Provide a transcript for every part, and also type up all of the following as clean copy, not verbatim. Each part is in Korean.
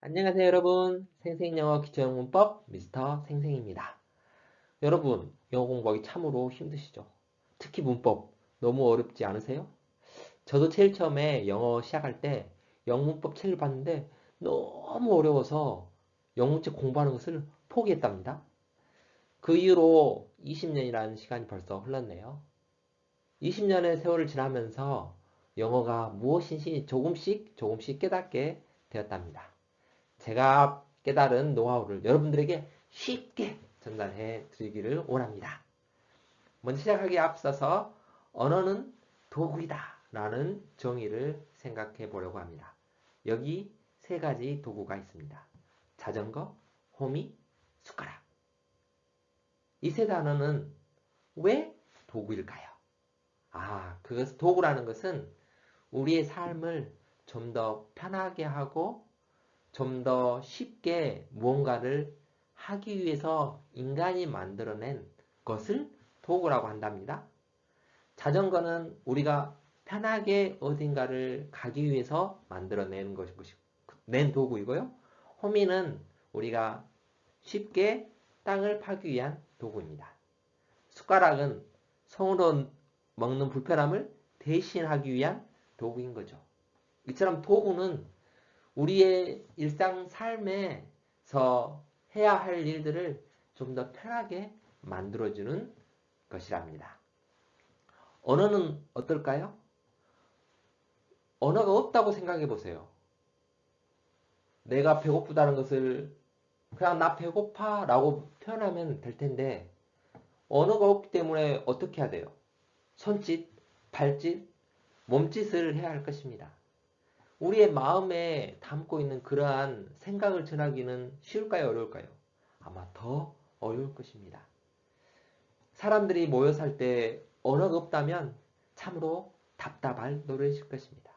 안녕하세요 여러분. 생생영어 기초문법 미스터 생생입니다. 여러분 영어 공부하기 참으로 힘드시죠? 특히 문법 너무 어렵지 않으세요? 저도 제일 처음에 영어 시작할 때 영문법 책을 봤는데 너무 어려워서 영문책 공부하는 것을 포기했답니다. 그 이후로 20년이라는 시간이 벌써 흘렀네요. 20년의 세월을 지나면서 영어가 무엇인지 조금씩 깨닫게 되었답니다. 제가 깨달은 노하우를 여러분들에게 쉽게 전달해 드리기를 원합니다. 먼저 시작하기에 앞서서 언어는 도구이다 라는 정의를 생각해 보려고 합니다. 여기 세 가지 도구가 있습니다. 자전거, 호미, 숟가락. 이 세 단어는 왜 도구일까요? 그것은 도구라는 것은 우리의 삶을 좀 더 편하게 하고 좀 더 쉽게 무언가를 하기 위해서 인간이 만들어낸 것을 도구라고 한답니다. 자전거는 우리가 편하게 어딘가를 가기 위해서 만들어낸 낸 도구이고요. 호미는 우리가 쉽게 땅을 파기 위한 도구입니다. 숟가락은 손으로 먹는 불편함을 대신하기 위한 도구인 거죠. 이처럼 도구는 우리의 일상 삶에서 해야 할 일들을 좀 더 편하게 만들어주는 것이랍니다. 언어는 어떨까요? 언어가 없다고 생각해 보세요. 내가 배고프다는 것을 그냥 나 배고파 라고 표현하면 될 텐데 언어가 없기 때문에 어떻게 해야 돼요? 손짓, 발짓, 몸짓을 해야 할 것입니다. 우리의 마음에 담고 있는 그러한 생각을 전하기는 쉬울까요? 어려울까요? 아마 더 어려울 것입니다. 사람들이 모여 살 때 언어가 없다면 참으로 답답할 노릇일 것입니다.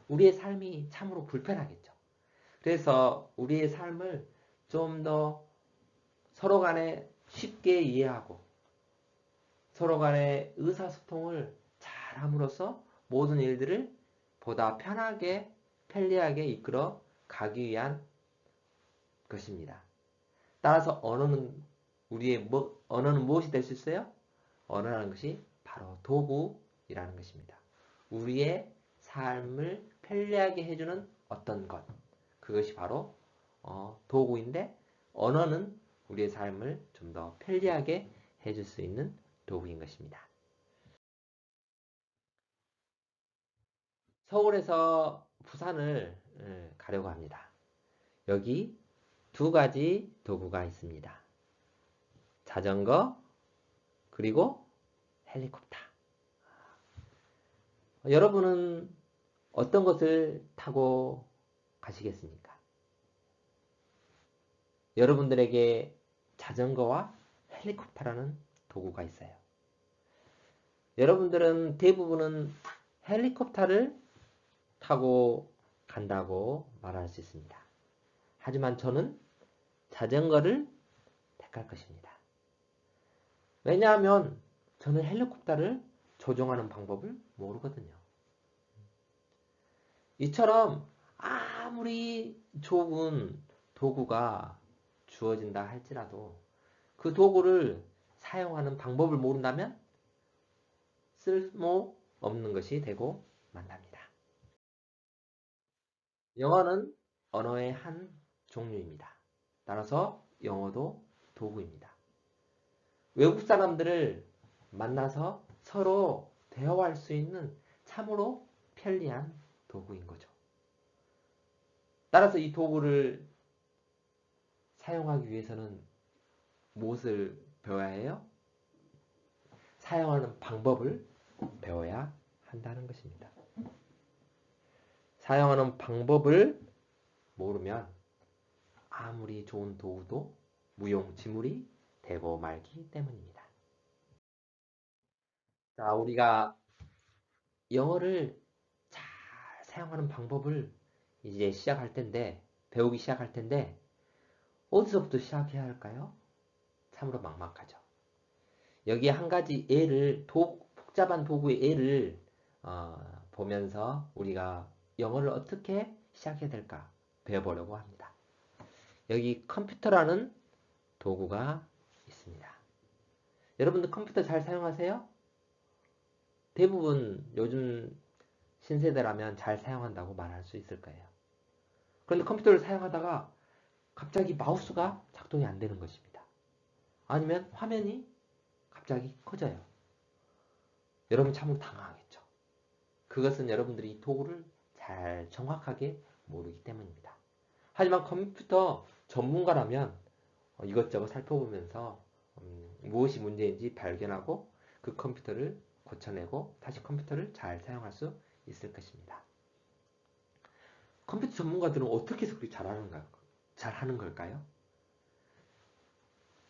우리의 삶이 참으로 불편하겠죠. 그래서 우리의 삶을 좀 더 서로 간에 쉽게 이해하고 서로 간에 의사소통을 잘 함으로써 모든 일들을 보다 편하게 편리하게 이끌어 가기 위한 것입니다. 따라서 언어는 무엇이 될 수 있어요? 언어라는 것이 바로 도구이라는 것입니다. 우리의 삶을 편리하게 해주는 어떤 것, 그것이 바로 도구인데 언어는 우리의 삶을 좀 더 편리하게 해줄 수 있는 도구인 것입니다. 서울에서 부산을 가려고 합니다. 여기 두 가지 도구가 있습니다. 자전거 그리고 헬리콥터. 여러분은 어떤 것을 타고 가시겠습니까? 여러분들에게 자전거와 헬리콥터라는 도구가 있어요. 여러분들은 대부분은 헬리콥터를 타고 간다고 말할 수 있습니다. 하지만 저는 자전거를 택할 것입니다. 왜냐하면 저는 헬리콥터를 조종하는 방법을 모르거든요. 이처럼 아무리 좋은 도구가 주어진다 할지라도 그 도구를 사용하는 방법을 모른다면 쓸모 없는 것이 되고 만답니다. 영어는 언어의 한 종류입니다. 따라서 영어도 도구입니다. 외국 사람들을 만나서 서로 대화할 수 있는 참으로 편리한 도구인 거죠. 따라서 이 도구를 사용하기 위해서는 무엇을 배워야 해요? 사용하는 방법을 배워야 한다는 것입니다. 사용하는 방법을 모르면 아무리 좋은 도구도 무용지물이 되고 말기 때문입니다. 자, 우리가 영어를 잘 사용하는 방법을 이제 배우기 시작할 텐데, 어디서부터 시작해야 할까요? 참으로 막막하죠. 여기에 한 가지 복잡한 도구의 예를 보면서 우리가 영어를 어떻게 시작해야 될까 배워보려고 합니다. 여기 컴퓨터라는 도구가 있습니다. 여러분들 컴퓨터 잘 사용하세요? 대부분 요즘 신세대라면 잘 사용한다고 말할 수 있을 거예요. 그런데 컴퓨터를 사용하다가 갑자기 마우스가 작동이 안 되는 것입니다. 아니면 화면이 갑자기 커져요. 여러분 참 당황하겠죠. 그것은 여러분들이 이 도구를 잘 정확하게 모르기 때문입니다. 하지만 컴퓨터 전문가라면 이것저것 살펴보면서 무엇이 문제인지 발견하고 그 컴퓨터를 고쳐내고 다시 컴퓨터를 잘 사용할 수 있을 것입니다. 컴퓨터 전문가들은 어떻게 해서 그렇게 잘하는 걸까요?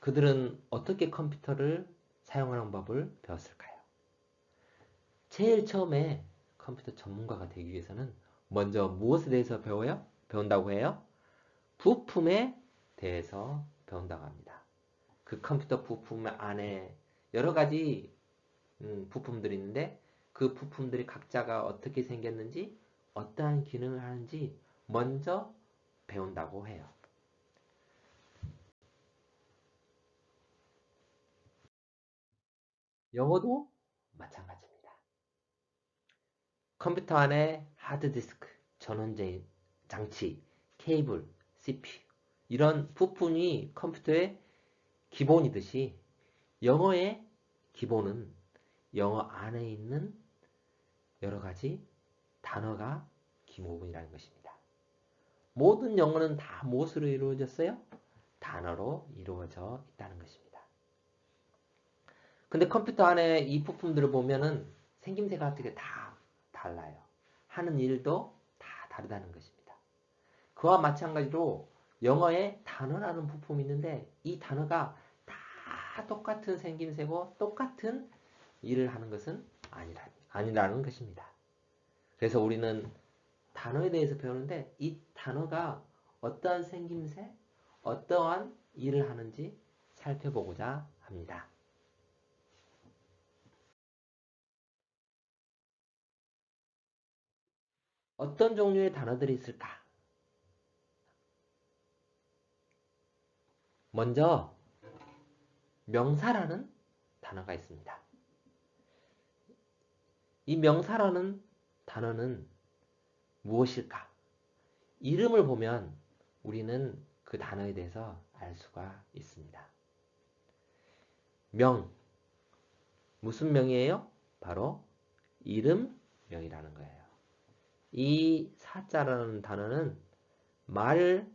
그들은 어떻게 컴퓨터를 사용하는 법을 배웠을까요? 제일 처음에 컴퓨터 전문가가 되기 위해서는 먼저 무엇에 대해서 배운다고 해요? 부품에 대해서 배운다고 합니다. 그 컴퓨터 부품 안에 여러 가지 부품들이 있는데 그 부품들이 각자가 어떻게 생겼는지 어떠한 기능을 하는지 먼저 배운다고 해요. 영어도 마찬가지입니다. 컴퓨터 안에 하드디스크, 전원 장치, 케이블, CPU 이런 부품이 컴퓨터의 기본이듯이 영어의 기본은 영어 안에 있는 여러 가지 단어가 기본이라는 것입니다. 모든 영어는 다 무엇으로 이루어졌어요? 단어로 이루어져 있다는 것입니다. 근데 컴퓨터 안에 이 부품들을 보면은 생김새가 되게 다 달라요. 하는 일도 다 다르다는 것입니다. 그와 마찬가지로 영어에 단어라는 부품이 있는데 이 단어가 다 똑같은 생김새고 똑같은 일을 하는 것은 아니라는 것입니다. 그래서 우리는 단어에 대해서 배우는데 이 단어가 어떠한 생김새, 어떠한 일을 하는지 살펴보고자 합니다. 어떤 종류의 단어들이 있을까? 먼저 명사라는 단어가 있습니다. 이 명사라는 단어는 무엇일까? 이름을 보면 우리는 그 단어에 대해서 알 수가 있습니다. 명, 무슨 명이에요? 바로 이름명이라는 거예요. 이 사자라는 단어는 말사라는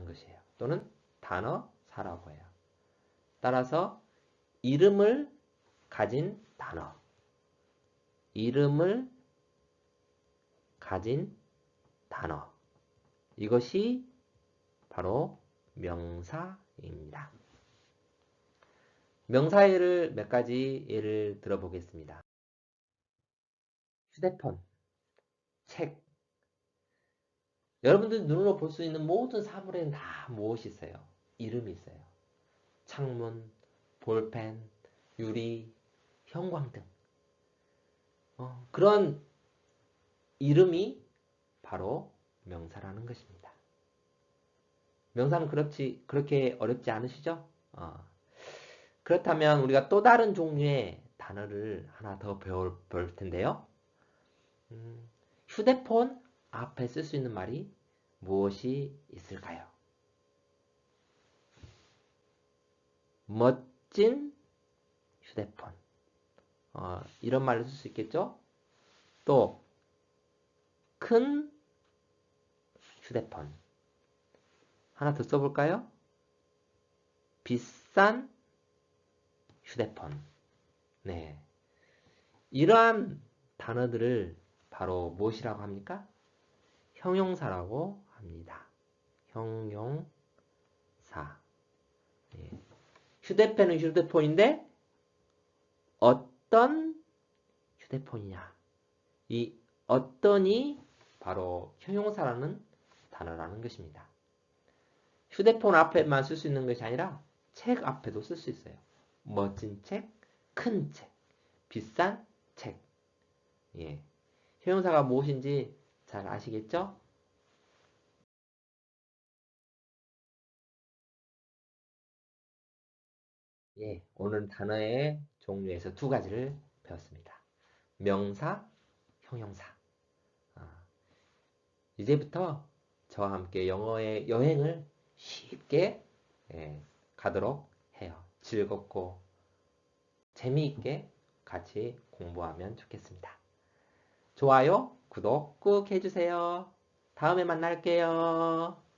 것이에요. 또는 단어사라고 해요. 따라서 이름을 가진 단어, 이름을 가진 단어, 이것이 바로 명사입니다. 명사예를 몇 가지 예를 들어보겠습니다. 휴대폰, 책. 여러분들 눈으로 볼 수 있는 모든 사물에는 다 무엇이 있어요? 이름이 있어요. 창문, 볼펜, 유리, 형광등. 그런 이름이 바로 명사라는 것입니다. 명사는 그렇게 어렵지 않으시죠? 그렇다면 우리가 또 다른 종류의 단어를 하나 더 배울 텐데요. 휴대폰 앞에 쓸 수 있는 말이 무엇이 있을까요? 멋진 휴대폰. 이런 말을 쓸 수 있겠죠? 또 큰 휴대폰. 하나 더 써볼까요? 비싼 휴대폰. 네. 이러한 단어들을 바로 무엇이라고 합니까? 형용사라고 합니다. 형용사. 네. 휴대폰은 휴대폰인데 어떤 휴대폰이냐? 이 어떤이 바로 형용사라는 단어라는 것입니다. 휴대폰 앞에만 쓸 수 있는 것이 아니라 책 앞에도 쓸 수 있어요. 멋진 책, 큰 책, 비싼 책. 예. 형용사가 무엇인지 잘 아시겠죠? 예, 오늘 단어의 종류에서 두 가지를 배웠습니다. 명사, 형용사. 아, 이제부터 저와 함께 영어의 여행을 쉽게 예, 가도록 해요. 즐겁고 재미있게 같이 공부하면 좋겠습니다. 좋아요, 구독 꾹 해주세요. 다음에 만날게요.